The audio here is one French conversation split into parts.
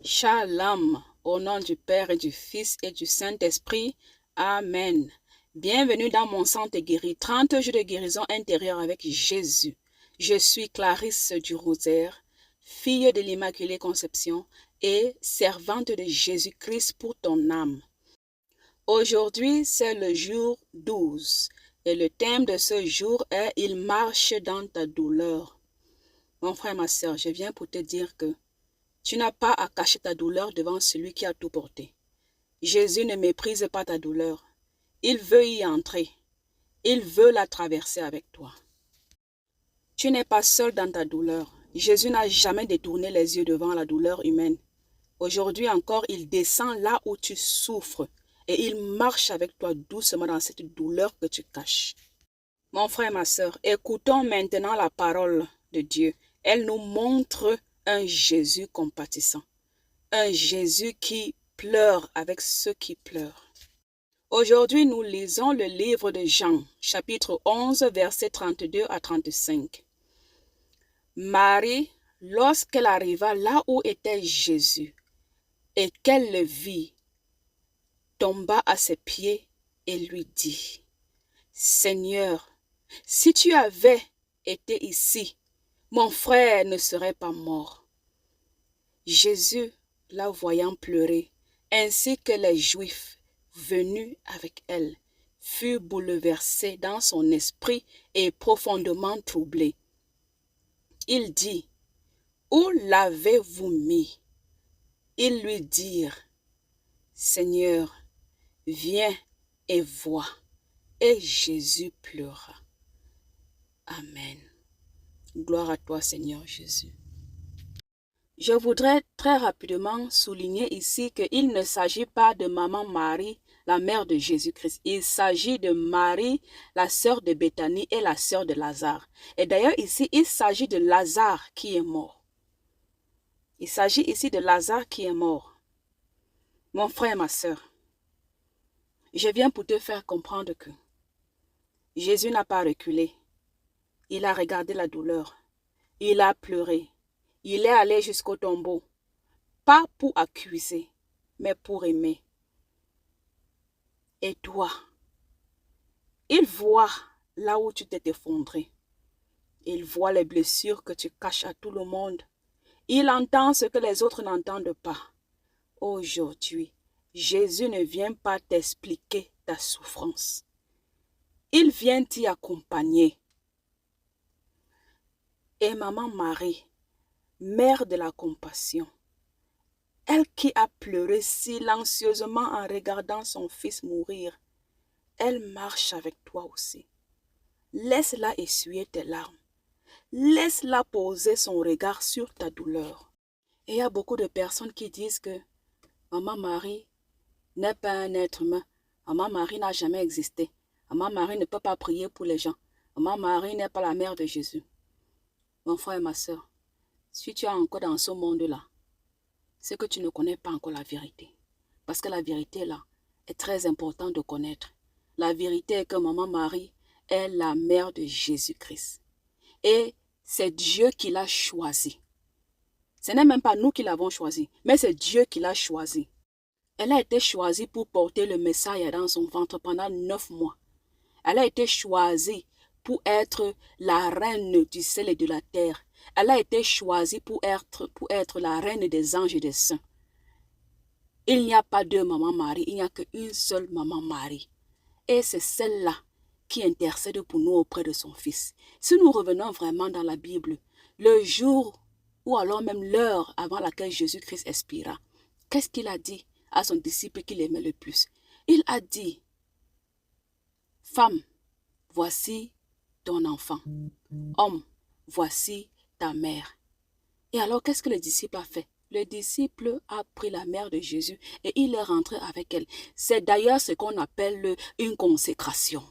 Shalom, au nom du Père et du Fils et du Saint-Esprit. Amen. Bienvenue dans mon sang te guérit, 30 jours de guérison intérieure avec Jésus. Je suis Clarisse du Rosaire, fille de l'Immaculée Conception et servante de Jésus-Christ pour ton âme. Aujourd'hui, c'est le jour 12 et le thème de ce jour est « Il marche dans ta douleur ». Mon frère, ma soeur, je viens pour te dire que tu n'as pas à cacher ta douleur devant celui qui a tout porté. Jésus ne méprise pas ta douleur. Il veut y entrer. Il veut la traverser avec toi. Tu n'es pas seul dans ta douleur. Jésus n'a jamais détourné les yeux devant la douleur humaine. Aujourd'hui encore, il descend là où tu souffres et il marche avec toi doucement dans cette douleur que tu caches. Mon frère, ma soeur, écoutons maintenant la parole de Dieu. Elle nous montre un Jésus compatissant. Un Jésus qui pleure avec ceux qui pleurent. Aujourd'hui, nous lisons le livre de Jean, chapitre 11, versets 32 à 35. Marie, lorsqu'elle arriva là où était Jésus et qu'elle le vit, tomba à ses pieds et lui dit, « Seigneur, si tu avais été ici, mon frère ne serait pas mort. » Jésus, la voyant pleurer, ainsi que les Juifs venus avec elle, fut bouleversé dans son esprit et profondément troublé. Il dit, « Où l'avez-vous mis ?» Ils lui dirent, « Seigneur, viens et vois. » Et Jésus pleura. Amen. Gloire à toi, Seigneur Jésus. Je voudrais très rapidement souligner ici qu'il ne s'agit pas de maman Marie, la mère de Jésus-Christ. Il s'agit de Marie, la sœur de Béthanie et la sœur de Lazare. Et d'ailleurs ici, il s'agit de Lazare qui est mort. Il s'agit ici de Lazare qui est mort. Mon frère, ma sœur, je viens pour te faire comprendre que Jésus n'a pas reculé. Il a regardé la douleur. Il a pleuré. Il est allé jusqu'au tombeau, pas pour accuser, mais pour aimer. Et toi, il voit là où tu t'es effondré. Il voit les blessures que tu caches à tout le monde. Il entend ce que les autres n'entendent pas. Aujourd'hui, Jésus ne vient pas t'expliquer ta souffrance. Il vient t'y accompagner. Et maman Marie, mère de la compassion, elle qui a pleuré silencieusement en regardant son fils mourir, elle marche avec toi aussi. Laisse-la essuyer tes larmes. Laisse-la poser son regard sur ta douleur. Et il y a beaucoup de personnes qui disent que Maman Marie n'est pas un être humain. Maman Marie n'a jamais existé. Maman Marie ne peut pas prier pour les gens. Maman Marie n'est pas la mère de Jésus. Mon frère et ma soeur, si tu es encore dans ce monde-là, c'est que tu ne connais pas encore la vérité. Parce que la vérité là est très importante de connaître. La vérité est que Maman Marie est la mère de Jésus-Christ. Et c'est Dieu qui l'a choisi. Ce n'est même pas nous qui l'avons choisi, mais c'est Dieu qui l'a choisi. Elle a été choisie pour porter le Messie dans son ventre pendant 9 mois. Elle a été choisie pour être la reine du ciel et de la terre. Elle a été choisie pour être la reine des anges et des saints. Il n'y a pas deux Maman Marie, il n'y a qu'une seule Maman Marie. Et c'est celle-là qui intercède pour nous auprès de son Fils. Si nous revenons vraiment dans la Bible, le jour ou alors même l'heure avant laquelle Jésus-Christ expira, qu'est-ce qu'il a dit à son disciple qu'il aimait le plus? Il a dit, « Femme, voici ton enfant. Homme, voici ta mère. » Et alors, qu'est-ce que le disciple a fait? Le disciple a pris la mère de Jésus et il est rentré avec elle. C'est d'ailleurs ce qu'on appelle une consécration.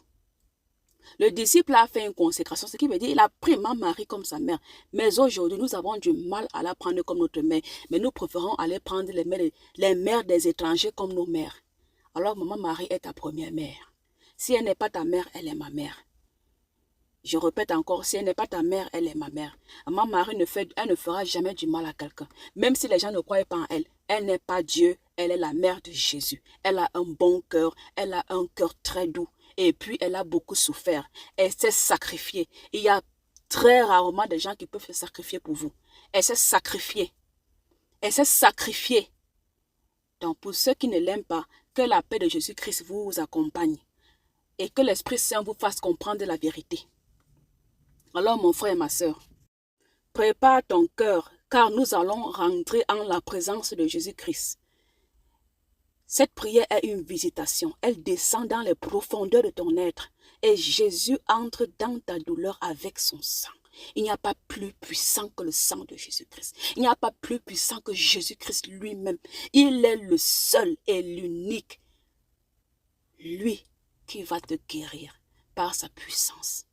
Le disciple a fait une consécration, ce qui veut dire qu'il a pris Maman Marie comme sa mère. Mais aujourd'hui, nous avons du mal à la prendre comme notre mère. Mais nous préférons aller prendre les mères des étrangers comme nos mères. Alors, Maman Marie est ta première mère. Si elle n'est pas ta mère, elle est ma mère. Je répète encore, si elle n'est pas ta mère, elle est ma mère. Ma Marie elle ne fera jamais du mal à quelqu'un. Même si les gens ne croient pas en elle, elle n'est pas Dieu, elle est la mère de Jésus. Elle a un bon cœur, elle a un cœur très doux. Et puis, elle a beaucoup souffert. Elle s'est sacrifiée. Il y a très rarement des gens qui peuvent se sacrifier pour vous. Elle s'est sacrifiée. Elle s'est sacrifiée. Donc, pour ceux qui ne l'aiment pas, que la paix de Jésus-Christ vous accompagne. Et que l'Esprit Saint vous fasse comprendre la vérité. Alors, mon frère et ma sœur, prépare ton cœur, car nous allons rentrer en la présence de Jésus-Christ. Cette prière est une visitation. Elle descend dans les profondeurs de ton être. Et Jésus entre dans ta douleur avec son sang. Il n'y a pas plus puissant que le sang de Jésus-Christ. Il n'y a pas plus puissant que Jésus-Christ lui-même. Il est le seul et l'unique. Lui qui va te guérir par sa puissance.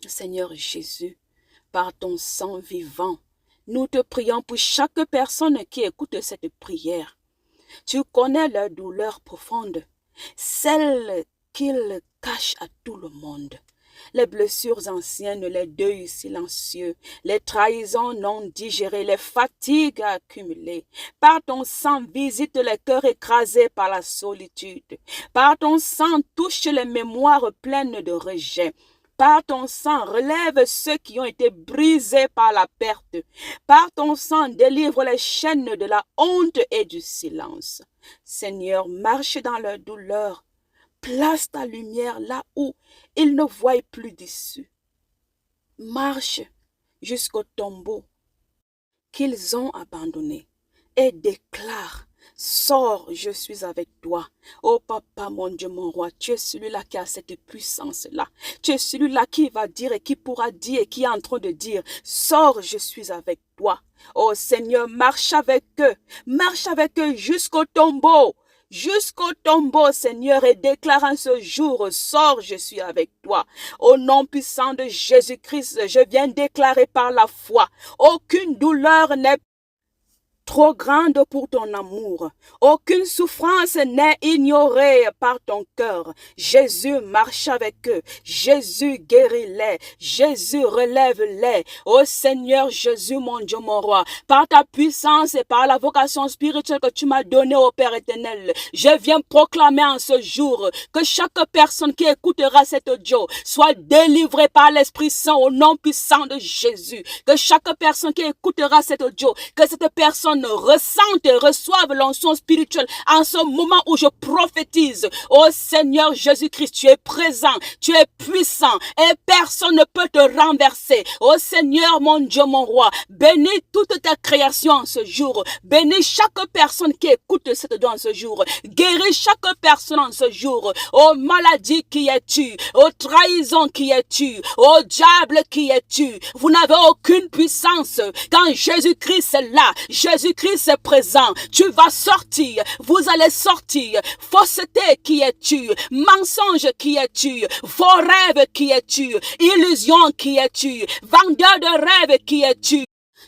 Seigneur Jésus, par ton sang vivant, nous te prions pour chaque personne qui écoute cette prière. Tu connais leur douleur profonde, celle qu'ils cachent à tout le monde. Les blessures anciennes, les deuils silencieux, les trahisons non digérées, les fatigues accumulées. Par ton sang, visite les cœurs écrasés par la solitude. Par ton sang, touche les mémoires pleines de rejet. Par ton sang, relève ceux qui ont été brisés par la perte. Par ton sang, délivre les chaînes de la honte et du silence. Seigneur, marche dans leur douleur. Place ta lumière là où ils ne voient plus d'issue. Marche jusqu'au tombeau qu'ils ont abandonné et déclare: sors, je suis avec toi. Oh papa, mon Dieu, mon roi, tu es celui-là qui a cette puissance-là. Tu es celui-là qui va dire et qui pourra dire et qui est en train de dire: sors, je suis avec toi. Oh Seigneur, marche avec eux jusqu'au tombeau. Jusqu'au tombeau, Seigneur, et déclare en ce jour: sors, je suis avec toi. Au nom puissant de Jésus-Christ, je viens déclarer par la foi: aucune douleur n'est trop grande pour ton amour. Aucune souffrance n'est ignorée par ton cœur. Jésus marche avec eux. Jésus guérit-les. Jésus relève-les. Ô Seigneur Jésus, mon Dieu, mon roi, par ta puissance et par la vocation spirituelle que tu m'as donnée au Père éternel, je viens proclamer en ce jour que chaque personne qui écoutera cet audio soit délivrée par l'Esprit Saint au nom puissant de Jésus. Que chaque personne qui écoutera cet audio, que cette personne ressentent et reçoivent l'onction spirituelle en ce moment où je prophétise. Oh Seigneur Jésus-Christ, tu es présent, tu es puissant et personne ne peut te renverser. Oh Seigneur, mon Dieu, mon roi, bénis toute ta création en ce jour. Bénis chaque personne qui écoute cette don en ce jour. Guéris chaque personne en ce jour. Oh maladie, qui es-tu? Oh trahison, qui es-tu? Oh diable, qui es-tu? Vous n'avez aucune puissance. Quand Jésus-Christ est là, Jésus-Christ est présent. Tu vas sortir. Vous allez sortir. Fausseté, qui es-tu? Mensonge, qui es-tu? Faux rêves, qui es-tu? Illusion, qui es-tu? Vendeur de rêves, qui es-tu?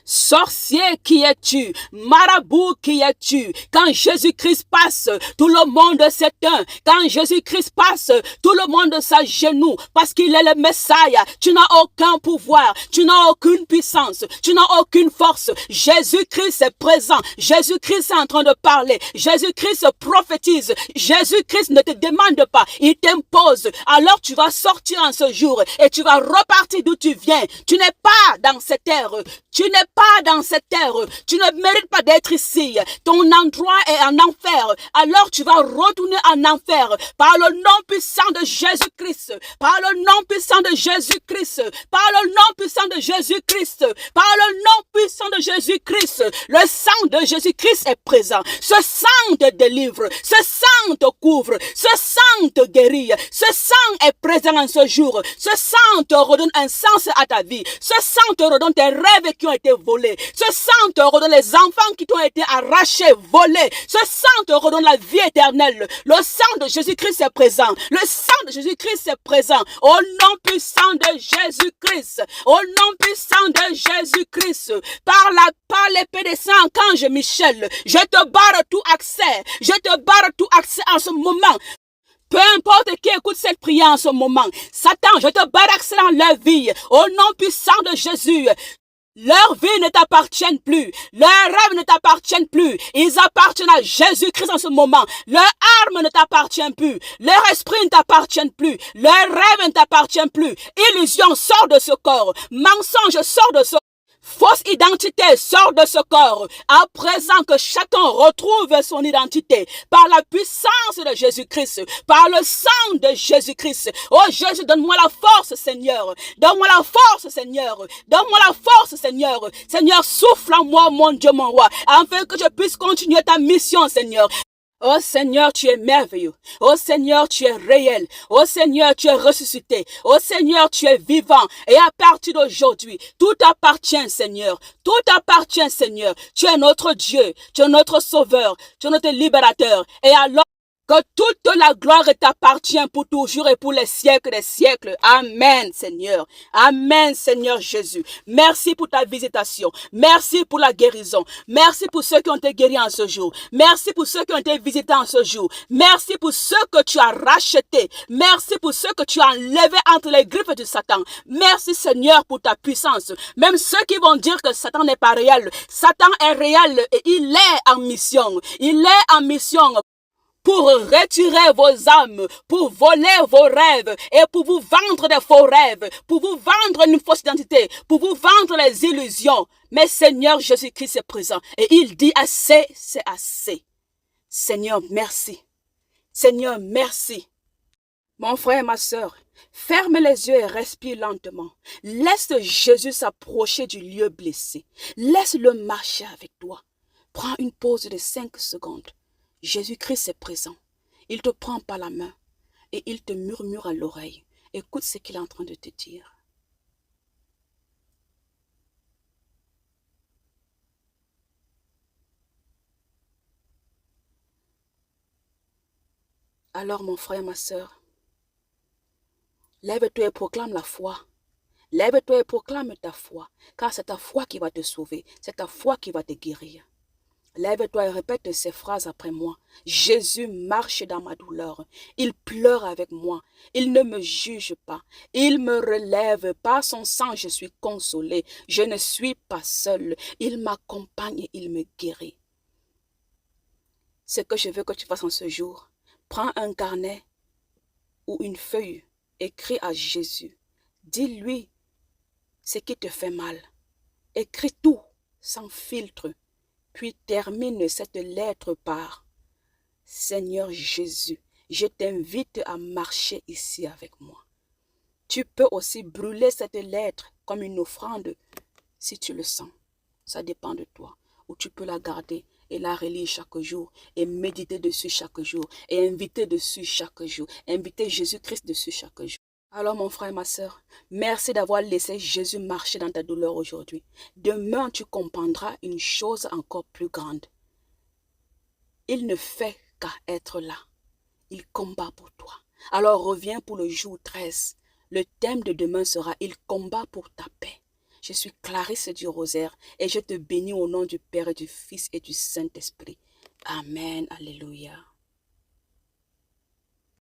Sorcier, qui es-tu? Marabout, qui es-tu? Quand Jésus-Christ passe, tout le monde s'éteint. Quand Jésus-Christ passe, tout le monde s'agenouille parce qu'il est le Messie. Tu n'as aucun pouvoir, tu n'as aucune puissance, tu n'as aucune force. Jésus-Christ est présent. Jésus-Christ est en train de parler. Jésus-Christ prophétise. Jésus-Christ ne te demande pas, il t'impose. Alors tu vas sortir en ce jour et tu vas repartir d'où tu viens. Tu n'es pas dans cette ère. Tu n'es pas dans cette terre. Tu ne mérites pas d'être ici. Ton endroit est en enfer. Alors tu vas retourner en enfer par le nom puissant de Jésus-Christ. Par le nom puissant de Jésus-Christ. Par le nom puissant de Jésus-Christ. Par le nom puissant de Jésus-Christ. Le sang de Jésus-Christ est présent. Ce sang te délivre. Ce sang te couvre. Ce sang te guérit. Ce sang est présent en ce jour. Ce sang te redonne un sens à ta vie. Ce sang te redonne tes rêves qui ont été volés. Ce sang te redonne les enfants qui t'ont été arrachés, volés. Ce sang te redonne la vie éternelle. Le sang de Jésus-Christ est présent. Le sang de Jésus-Christ est présent. Au nom puissant de Jésus-Christ. Au nom puissant de Jésus-Christ. Par l'épée des saints, Archange Michel, je te barre tout accès. Je te barre tout accès en ce moment. Peu importe qui écoute cette prière en ce moment. Satan, je te baraque dans leur vie. Au nom puissant de Jésus. Leur vie ne t'appartient plus. Leurs rêves ne t'appartiennent plus. Ils appartiennent à Jésus-Christ en ce moment. Leur arme ne t'appartient plus. Leur esprit ne t'appartient plus. Leur rêve ne t'appartient plus. Illusion sort de ce corps. Mensonge sort de ce corps. Fausse identité sort de ce corps. À présent que chacun retrouve son identité par la puissance de Jésus-Christ, par le sang de Jésus-Christ. Oh Jésus, donne-moi la force, Seigneur. Donne-moi la force, Seigneur. Donne-moi la force, Seigneur. Seigneur, souffle en moi, mon Dieu, mon roi, afin que je puisse continuer ta mission, Seigneur. Oh Seigneur, tu es merveilleux. Oh Seigneur, tu es réel. Oh Seigneur, tu es ressuscité. Oh Seigneur, tu es vivant. Et à partir d'aujourd'hui, tout appartient, Seigneur. Tout appartient, Seigneur. Tu es notre Dieu. Tu es notre Sauveur. Tu es notre Libérateur. Et alors, que toute la gloire t'appartient pour toujours et pour les siècles des siècles. Amen, Seigneur. Amen, Seigneur Jésus. Merci pour ta visitation. Merci pour la guérison. Merci pour ceux qui ont été guéris en ce jour. Merci pour ceux qui ont été visités en ce jour. Merci pour ceux que tu as rachetés. Merci pour ceux que tu as enlevés entre les griffes de Satan. Merci, Seigneur, pour ta puissance. Même ceux qui vont dire que Satan n'est pas réel. Satan est réel et il est en mission. Il est en mission pour retirer vos âmes, pour voler vos rêves et pour vous vendre des faux rêves, pour vous vendre une fausse identité, pour vous vendre les illusions. Mais Seigneur Jésus-Christ est présent et il dit assez, c'est assez. Seigneur, merci. Seigneur, merci. Mon frère et ma sœur, ferme les yeux et respire lentement. Laisse Jésus s'approcher du lieu blessé. Laisse-le marcher avec toi. Prends une pause de 5 secondes. Jésus-Christ est présent. Il te prend par la main et il te murmure à l'oreille. Écoute ce qu'il est en train de te dire. Alors mon frère, ma sœur, lève-toi et proclame la foi. Lève-toi et proclame ta foi, car c'est ta foi qui va te sauver, c'est ta foi qui va te guérir. Lève-toi et répète ces phrases après moi. Jésus marche dans ma douleur. Il pleure avec moi. Il ne me juge pas. Il me relève. Par son sang, je suis consolé. Je ne suis pas seul. Il m'accompagne et il me guérit. Ce que je veux que tu fasses en ce jour, prends un carnet ou une feuille. Écris à Jésus. Dis-lui ce qui te fait mal. Écris tout sans filtre. Puis termine cette lettre par « Seigneur Jésus, je t'invite à marcher ici avec moi. » Tu peux aussi brûler cette lettre comme une offrande si tu le sens. Ça dépend de toi. Ou tu peux la garder et la relire chaque jour et méditer dessus chaque jour et inviter dessus chaque jour. Inviter Jésus-Christ dessus chaque jour. Alors mon frère et ma sœur, merci d'avoir laissé Jésus marcher dans ta douleur aujourd'hui. Demain, tu comprendras une chose encore plus grande. Il ne fait qu'à être là. Il combat pour toi. Alors reviens pour le jour 13. Le thème de demain sera « Il combat pour ta paix ». Je suis Clarisse du Rosaire et je te bénis au nom du Père et du Fils et du Saint-Esprit. Amen. Alléluia.